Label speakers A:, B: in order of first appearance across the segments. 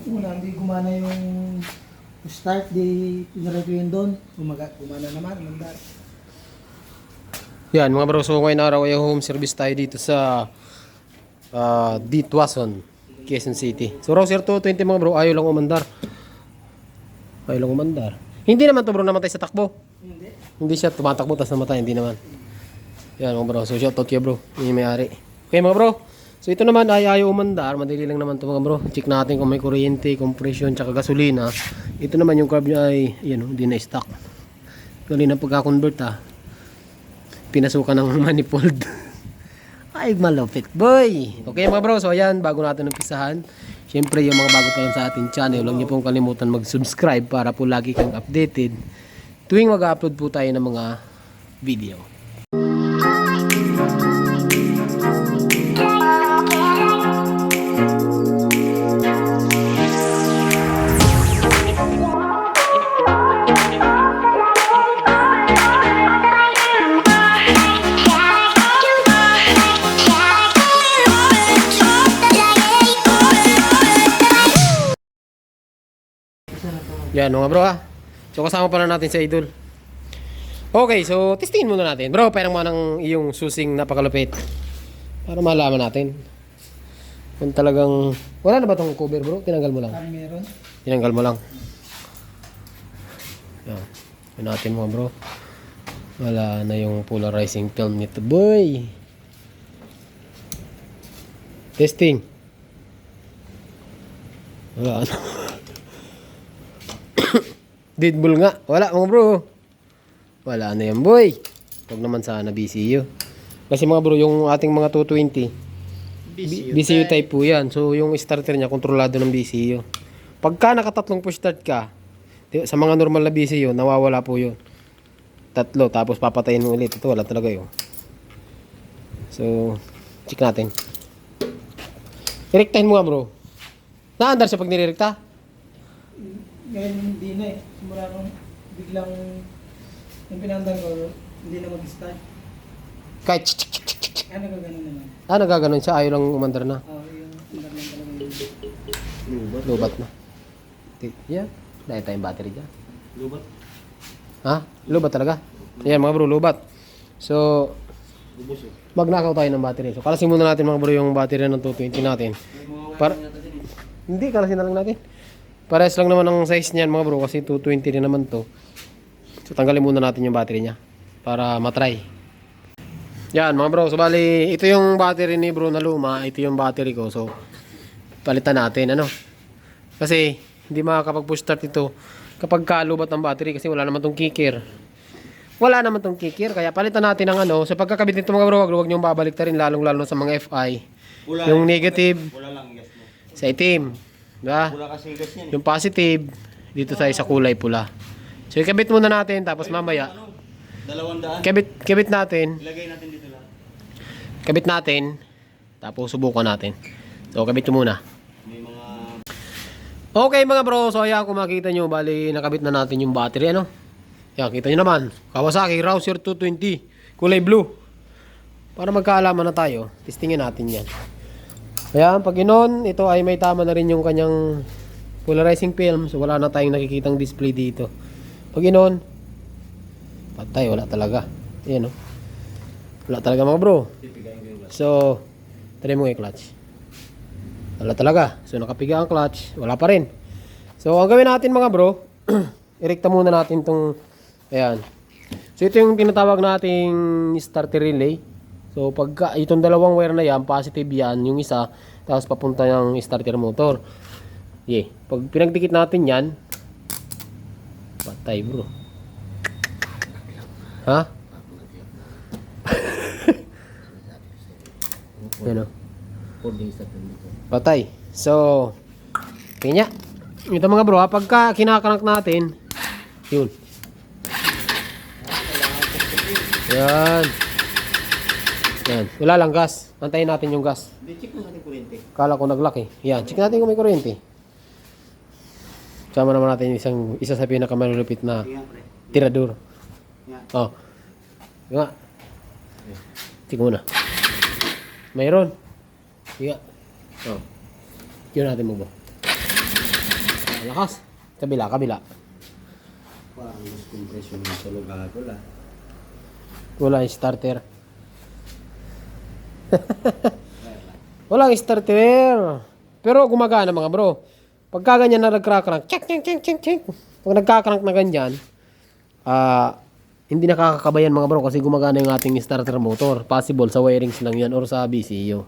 A: una, hindi gumana yung start, di pinaray ko yun doon. Gumana naman, mandar.
B: Yan mga bro, so ngayon araw ay home service tayo dito sa Ditwason, Quezon City. So Rouser 220 mga bro, ayaw lang umandar. Ayaw lang umandar. Hindi naman to bro namatay sa takbo.
A: Hindi.
B: Hindi siya tumatakbo tapos namatay, hindi naman. Yan mga bro, so shoutout kayo bro, yun yung may-ari. Okay mga bro, so ito naman ay ayaw umandar, madali lang naman to mga bro. Check natin kung may kuryente, compression, tsaka gasolina. Ito naman yung carb niya ay, yan hindi na stock. Kanina pagka-convert pinasukan ng manifold. Ay, malupit boy. Okay mga bro, so ayan, bago natin umpisahan. Siyempre yung mga bago pa lang sa ating channel, huwag niyo pong kalimutan mag-subscribe para po lagi kang updated tuwing mag-upload po tayo ng mga video. Yan mga bro So kasama pala natin sa Idol. Okay, so testingin muna natin. Bro, parang mo ng iyong susing napakalupit. Para malaman natin. Kung talagang... Wala na ba itong cover bro? Tinanggal mo lang.
A: Meron.
B: Tinanggal mo lang. Yan. Yan natin mga bro. Wala na yung polarizing film nito boy. Testing. Wala na. Deadpool nga. Wala mga bro. Wala na yan boy. Huwag naman sana BCU. Kasi mga bro, yung ating mga 220 BCU type po yan. So yung starter niya kontrolado ng BCU. Pagka nakatatlong push start ka, sa mga normal na BCU, nawawala po yun. Tatlo, tapos papatayin mo ulit. Ito wala talaga yun. So check natin. Irektahin mo nga bro. Naandar siya pag nirerekta?
A: Ngayon hindi na Simula nung biglang yung pinandang ko, hindi na mag-start.
B: Kahit
A: Nagaganon naman.
B: nagaganon siya, ayaw lang umandar na.
A: Yung andar lang talaga yung
B: Lubat na. Yan. Dahil tayong battery dyan.
C: Lubat.
B: Ha? Lubat talaga? Ayan mga bro, lubat. So,
C: Lubos eh.
B: magnakaw tayo ng battery. So, kalasin muna natin mga bro yung battery ng 220 natin. Para... Hindi, kalasin na lang natin. Parehas lang naman ang size niyan mga bro kasi 220 din naman to. So tanggalin muna natin yung battery niya para matry. Yan mga bro, so bali ito yung battery ni bro na luma, ito yung battery ko. So palitan natin ano. Kasi hindi makakapag-push start ito kapag kalubat ang battery kasi wala naman tong kicker. Wala naman tong kicker kaya palitan natin ng ano. Sa pagkakabit nito mga bro, wag niyo babalik ta rin lalong-lalo sa mga FI. Yung negative
C: Wala lang gas mo.
B: sa itim. Diba?
C: Wala kasi gas yan eh.
B: Yung positive dito tayo sa kulay pula. So ikabit muna natin tapos mamaya
C: 200.
B: kabit natin.
C: Ilagay natin dito lang.
B: Kabit natin tapos subukan natin. So kabit mo muna.
C: May mga...
B: Okay mga bro, so ayan kung makita nyo, bali nakabit na natin yung battery ano. Yan, kita nyo naman. Kawasaki Rouser 220 kulay blue. Para magkaalaman na tayo, testingin natin yan. Ayan, pag inon, ito ay may tama na rin yung kanyang polarizing film. So wala na tayong nakikitang display dito. Pag inon, patay, wala talaga. Ayan o. Wala talaga mga bro. So, try mo yung clutch. Wala talaga. So nakapiga ang clutch, wala pa rin. So ang gawin natin mga bro, irekta muna natin tong, ayan. So ito yung tinatawag nating starter relay. So pagka itong dalawang wire na yan, positive yan, yung isa, tapos papunta ng starter motor. Yeah. Pag pinagdikit natin yan, patay bro. Ha? Ano? Patay. So, kanya. Ito mga bro, pagka kinakanak natin, yun. Yan. Yan. Wala lang gas. Antayin natin yung gas.
C: Check mo natin kuryente.
B: Kala ko nag-lock eh. Yan. Check natin kung may kuryente. Sama naman natin isa sa pinakamalulupit na tirador.
C: Yan.
B: Oh. Yung nga. Check muna. Mayroon. Yung nga. Oh. Yun natin mo ba? Malakas. Kabila, kabila.
C: Parang mas compression ng tulog ako la.
B: Wala yung starter. Walang starter. Pero gumagana mga bro. Pagka ganyan na nagkrakrank, check, check, check, check, check. Pag nagkakrank na ganyan, hindi nakakakabayan mga bro kasi gumagana yung ating starter motor. Possible sa wirings lang yan or sa BCU.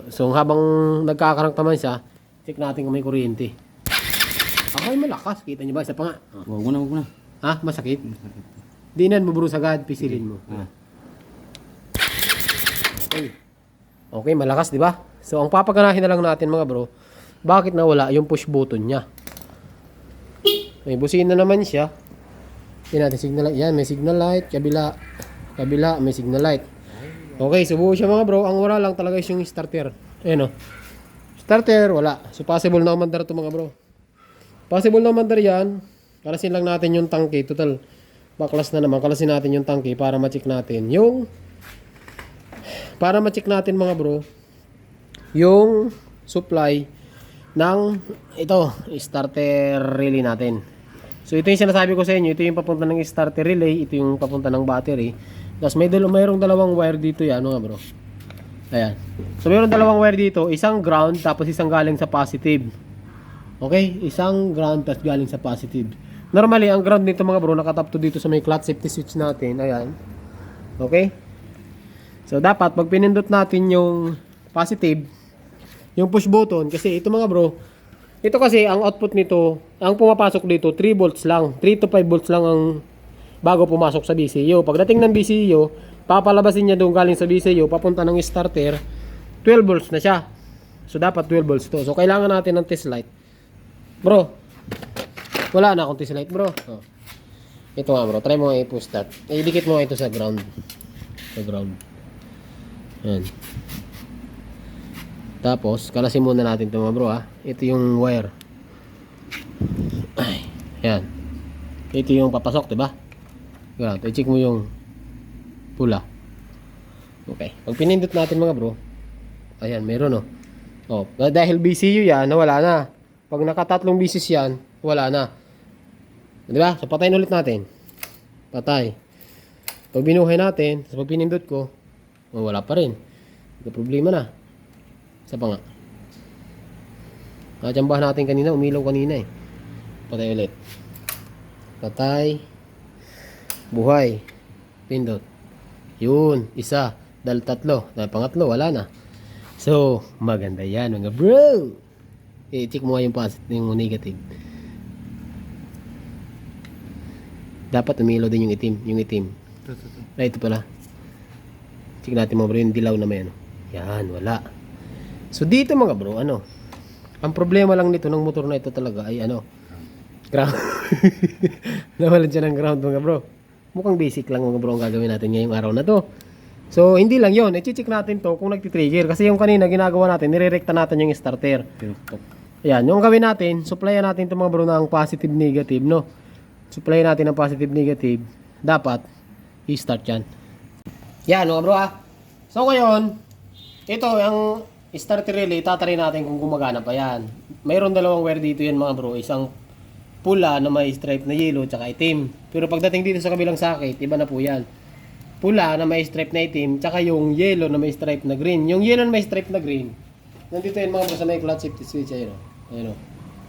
B: So habang nagkakrank naman siya, check natin kung may kuryente. Ay, malakas. Kita niyo ba? Isa pa nga.
C: Wag mo na, wag mo na.
B: Ha? Masakit? Dinan mo bro sagad, pisilin mo. Okay. Okay, malakas, di ba? So, ang papaganahin na lang natin mga bro, bakit nawala yung push button niya? May busina naman siya. Tingnan natin signal light. Yan, may signal light. Kabila, kabila, may signal light. Okay, subuho siya mga bro. Ang wala lang talaga is yung starter. Ayan o. Starter, wala. So, possible na umandar ito mga bro. Possible na umandar yan. Kalasin lang natin yung tangke. Total, baklas na naman. Kalasin natin yung tangke para ma-check natin. Para ma-check natin mga bro, yung supply ng ito, starter relay natin. So ito yung sinasabi ko sa inyo, ito yung papunta ng starter relay, ito yung papunta ng battery. Tapos mayroong dalawang wire dito yan, mga bro. Ayan. So mayroong dalawang wire dito, isang ground tapos isang galing sa positive. Okay? Isang ground tapos galing sa positive. Normally, ang ground nito mga bro, nakatap to dito sa may clutch safety switch natin. Ayan. Okay? So dapat pag pinindot natin yung positive, yung push button, kasi ito mga bro, ito kasi ang output nito, ang pumapasok dito 3 volts lang, 3 to 5 volts lang ang bago pumasok sa BCU. Pagdating ng BCU, papalabasin niya doon galing sa BCU papunta ng starter, 12 volts na siya. So dapat 12 volts to. So kailangan natin ng test light. Bro, wala na akong test light bro. Oh. Ito nga bro, try mo nga i-push that. Idikit mo nga ito sa ground. Sa ground. Yan. Tapos, kalasin muna natin ito mga bro ha. Ito yung wire. Ay, yan. Ito yung papasok, diba? Yan, i-check mo yung pula. Okay. Pag pinindot natin mga bro, ayan, meron oh. Oh, dahil BCU yan, nawala na. Pag nakatatlong bisis yan, wala na. Diba? So, patayin ulit natin. Patay. Pag binuhay natin, pag pinindot ko, oh, wala pa rin. May problema na. Isa pa nga. Nakachambahan natin kanina. Umilaw kanina eh. Patay ulit. Patay. Buhay. Pindot. Yun. Isa. Dahil tatlo. Dahil pangatlo. Wala na. So, maganda yan mga bro. I-check mo nga yung positive, yung negative. Dapat umilaw din yung itim. Yung itim. Ay, ito pala. Check natin mga bro yung dilaw na may ano. Yan, wala. So dito mga bro, ang problema lang nito ng motor na ito talaga ay ground. Nawalan siya ng ground mga bro. Mukhang basic lang mga bro ang gagawin natin ngayong araw na to. So hindi lang yon, i-check natin to kung nagtitrigger. Kasi yung kanina ginagawa natin, nirerekta natin yung starter. Ayan, yung gawin natin, supplyan natin ito mga bro ng positive negative, no? Supplyan natin ng positive negative. Dapat, i-start yan. Yan mga bro ha. So ngayon, ito yung starter relay, tatry natin kung gumagana pa yan. Mayroon dalawang wire dito yan mga bro. Isang pula na may stripe na yellow tsaka itim. Pero pagdating dito sa kabilang socket, iba na po yan. Pula na may stripe na itim tsaka yung yellow na may stripe na green. Yung yellow na may stripe na green, nandito yan mga bro sa may clutch safety switch. Ayun o.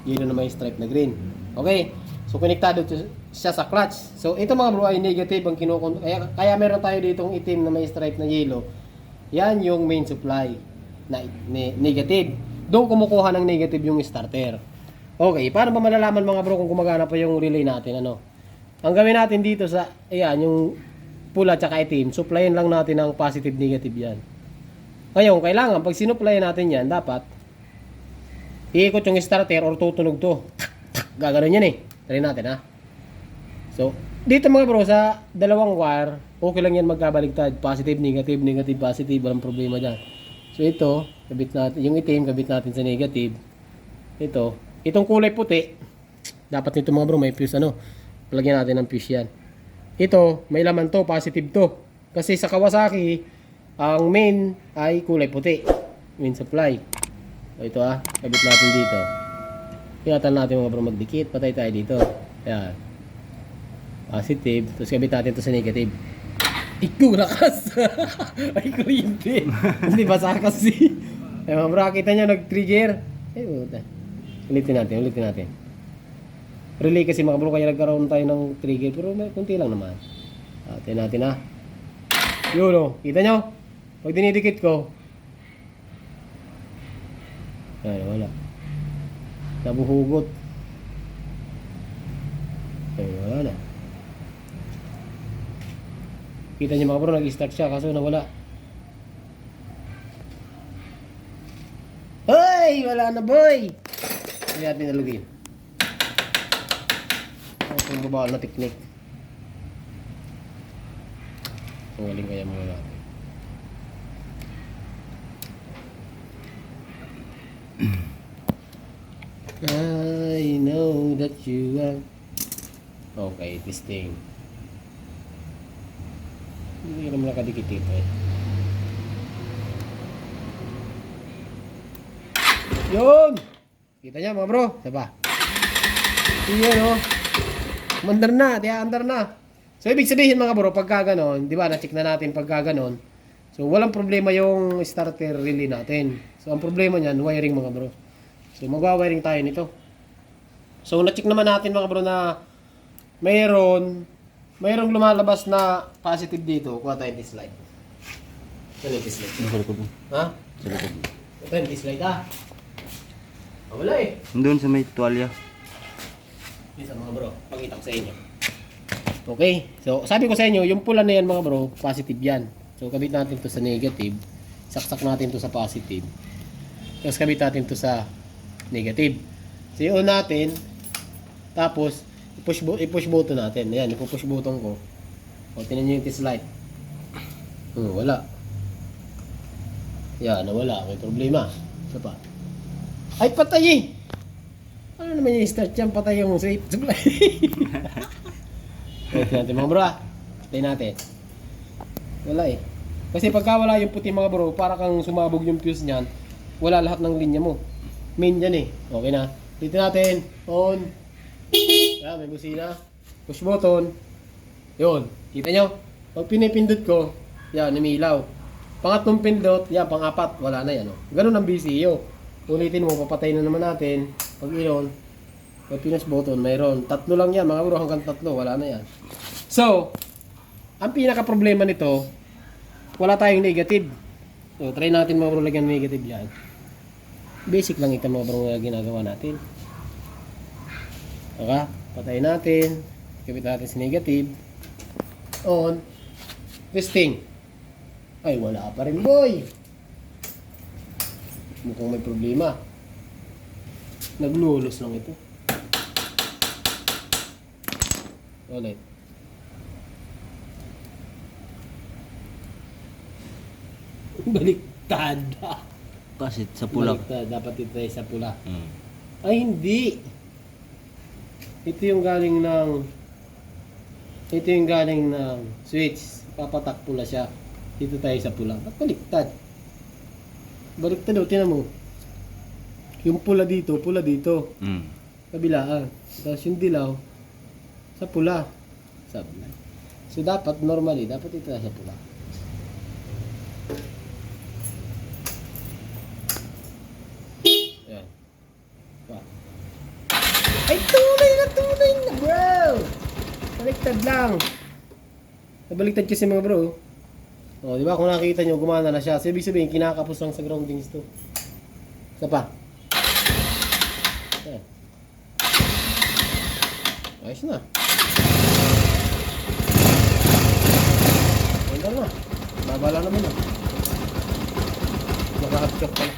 B: Yellow na may stripe na green. Okay. So konektado siya sa clutch. So ito mga bro ay negative ang kaya meron tayo ditong itim na may stripe na yellow. Yan yung main supply na negative. Doon kumukuha ng negative yung starter. Okay, paano ba malalaman mga bro kung gumagana pa yung relay natin? Ang gawin natin dito sa yung pula tsaka itim, supplyan lang natin ng positive negative yan. Ngayon, kailangan pag sinupply natin yan, dapat iikot yung starter or tutunog to. Gaganon yan eh. Try natin ha. So, dito mga bro sa dalawang wire, okay lang yan magkabaligtad. Positive, negative, negative, positive. Walang problema dyan. So, ito, kabit natin, yung itim, kabit natin sa negative. Itong kulay puti, dapat nito mga bro, may fuse palagyan natin ng fuse yan. Ito, may laman to, positive to. Kasi sa Kawasaki, ang main ay kulay puti. Main supply. So, ito kabit natin dito. Ingatan natin mga bro magdikit. Patay tayo dito. Ayan. Positive. Tapos kabit natin ito sa negative. Ikaw lakas! Ay kuryente. Hindi basa kasi. Ay mga bro, kita nyo nag-trigger. Ay puta. Ulitin natin. Relay kasi mga bro, kaya nagkaroon tayo ng trigger. Pero may kunti lang naman. Atin natin ha. Yun o. Kita nyo? Pag dinidikit ko. Ay wala. Nabuhugot. Ay wala na. Kita niyo mga bro, nag-start siya kaso nawala. Hoy! Wala na boy! Hindi natin nalugin. Itong babawal na technique. Ang galing kaya mga natin. I know that you are... Okay, testing. Hindi naman nakadikit dito eh. Yun! Kita niya mga bro. Diba? Yun o. Mandar na. Andar na. So ibig sabihin mga bro, pagka ganon, di ba, na-check na natin pagka ganon. So walang problema yung starter relay natin. So ang problema niyan, wiring mga bro. So magwa-wiring tayo nito. So na-check naman natin mga bro na mayroong lumalabas na positive dito. Kuha tayo yung slide. Ito yung slide.
C: Sa likod mo.
B: Ha?
C: Sa likod mo.
B: Ito yung slide ha. Wala eh.
C: Doon sa may tuwalya.
B: Isa mga bro, pakita ko sa inyo. Okay, so sabi ko sa inyo, yung pula na yan mga bro, positive yan. So kabit natin to sa negative, saksak natin to sa positive. Tapos kabit natin to sa negative. So yun natin, tapos i-push button natin. Ayan, i-push button ko. O, tinan nyo yung test light. Wala. Yan, nawala. May problema. Isa pa. Ay, patay eh! Ano naman yung start yan? Patay yung safe supply. Wait natin mga bro ah. Patay natin. Wala eh. Kasi pagka wala yung puti mga bro, para kang sumabog yung fuse niyan, wala lahat ng linya mo. Main yan eh. Okay na. Dito natin. On. Yan, may busina. Push button. Yun. Kita nyo? Pag pinipindot ko, yan, namilaw. Pangatlong pindot, yan, pang-apat. Wala na yan. Oh. Ganun ang BCU. Ulitin mo, papatay na naman natin. Pag iyon, pag pinush button, mayroon. 3 lang yan, mga bro, hanggang 3. Wala na yan. So, ang pinaka-problema nito, wala tayong negative. So, try natin mga bro, lagyan ng negative yan. Basic lang ito mga bro, ginagawa natin. Okay, patay natin. Kapit natin si negative. On. Testing. Ay, wala pa rin boy. Mukhang may problema. Naglulos lang ito. Ulit. Baliktad.
C: Kasi sa pula.
B: Baliktad. Dapat ito ay sa pula.
C: Hmm.
B: Ay, hindi. Ito yung galing ng switch. Papatak pula siya. Dito tayo sa pula. Ba't baliktad? Baliktad o, tinan mo. Yung pula dito.
C: Hmm.
B: Kabilaan. Tapos yung dilaw sa pula. Sablay. So dapat normally, dapat ito sa pula. Yan. Pa. Ay, tunay na bro! Baliktad lang. Nabaliktad kasi mga bro. O, di ba kung nakita nyo, gumana na siya. So, ibig sabihin, kinakapos lang sa groundings to. Isa pa. Ayan. Ayos na. Ganda na. Babala naman na. Naka-upchok pala.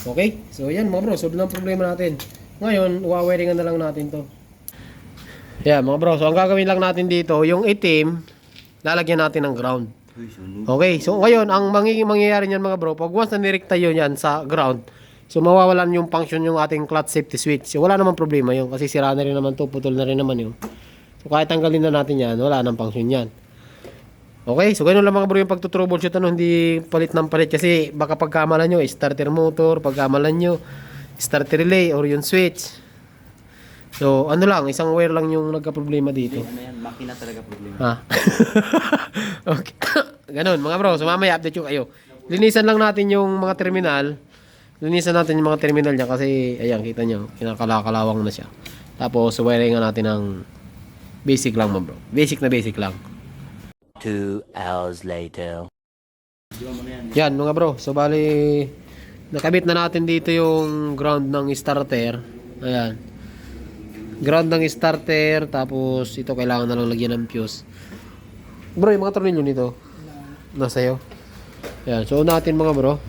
B: Okay? So, yan mga bro. Solve na ang problema natin. Ngayon, wawiringan na lang natin to. Yeah, mga bro. So, ang gagawin lang natin dito, yung itim, lalagyan natin ng ground. Okay, so ngayon, ang mangyayari niyan mga bro, pag once na nirekta yun yan sa ground, so mawawalan yung function yung ating clutch safety switch. So wala namang problema yun, kasi sira na rin naman to, putol na rin naman yun. So kahit tanggalin na natin yan, wala nang function yan. Okay, so ganoon lang mga bro yung pagtutroubleshoot, hindi palit ng palit, kasi baka pagkamalan nyo, starter motor, pagkamalan nyo, starter relay or yung switch. So, ano lang, isang wire lang yung nagka-problema dito.
C: Ano yan, makina talaga problema.
B: Ha? Okay. Ganun, mga bro. So, mamaya update yung kayo. Linisan lang natin yung mga terminal. Linisan natin yung mga terminal niya kasi, ayan, kita nyo, kinakalakalawang na siya. Tapos, wiringan natin ng basic lang, mga bro. Basic lang.
D: 2 hours later.
B: Yan, mga bro. So, bali, nakabit na natin dito yung ground ng starter. Ayan. Ground ng starter. Tapos, ito kailangan na lang lagyan ng fuse. Bro, yung mga tornilyo nito, nasa iyo. Ayan. So, natin mga bro.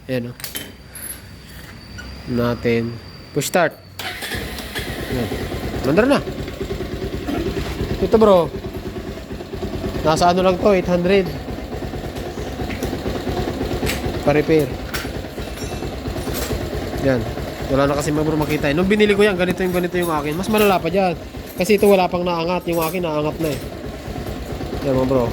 B: Ayan, natin. Push start. Ayan. Mandar na. Ito bro. Nasa ano lang to, 800. Pa-repair. Yan. Wala na kasi bro makita. Nung binili ko yan, ganito yung akin. Mas malala pa dyan. Kasi ito wala pang naangat. Yung akin naangat na eh. Yan mga bro.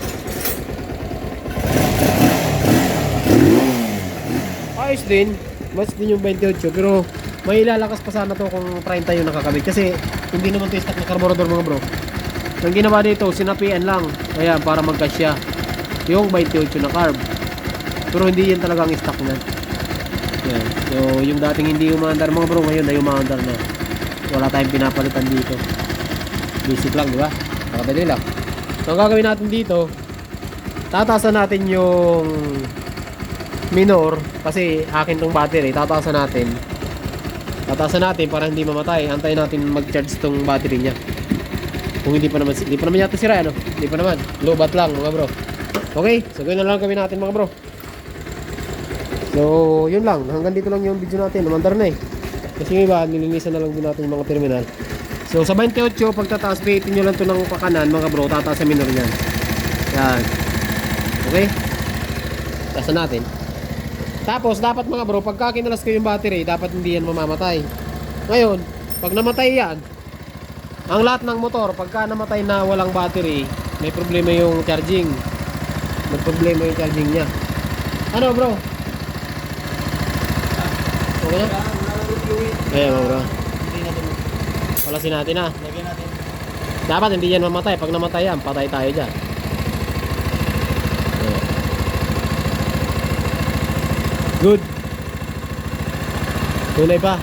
B: Ayos din. Mas din yung 28. Pero may ilalakas pa sana to kung 30 yung nakakabit. Kasi hindi naman to stock na carburetor mga bro. Ang ginawa dito, sinapian lang. Ayan, para magkasya. Yung 28 na carb. Pero hindi yan talagang stock na. Yan. So, yung dating hindi umaandar mga bro, ngayon ay umaandar na. Wala tayong pinapalitan dito. Basic lang, di ba? Nakadali lang. So, ang gagawin natin dito, tatasan natin yung minor, kasi akin tong battery, tatasan natin para hindi mamatay. Antayin natin mag-charge tong battery niya. Kung hindi pa naman yata sira, ano? Hindi pa naman. Low bat lang, mga bro. Okay, so gawin na lang kami natin, mga bro. So, yun lang. Hanggang dito lang yung video natin. Umandar na eh. Kasi yung iba, nilinisan na lang din natin yung mga terminal. So, sa 28, pagtataas, pihitin nyo lang ito ng pakanan, mga bro. Tataas sa minor niyan. Yan. Okay? Taasan natin. Tapos, dapat mga bro, pagka kinalas ko yung battery, dapat hindi yan mamamatay. Ngayon, pag namatay yan, ang lahat ng motor, pagka namatay na walang battery, may problema yung charging. May problema yung charging niya. Ano bro? Okay na? Ayan mga bro. Palasin natin na. Dapat hindi yan mamatay. Pag namatay yan, patay tayo dyan. Ayan. Good. Tunay pa.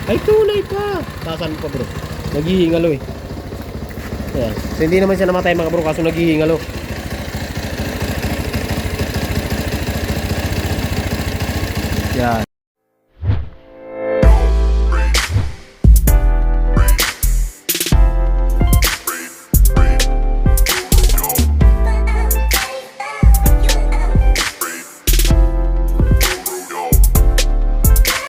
B: Ay tunay pa. Tasan mo pa bro. Naghihingalo eh. Ayan. So hindi naman siya namatay mga bro, kaso naghihingalo.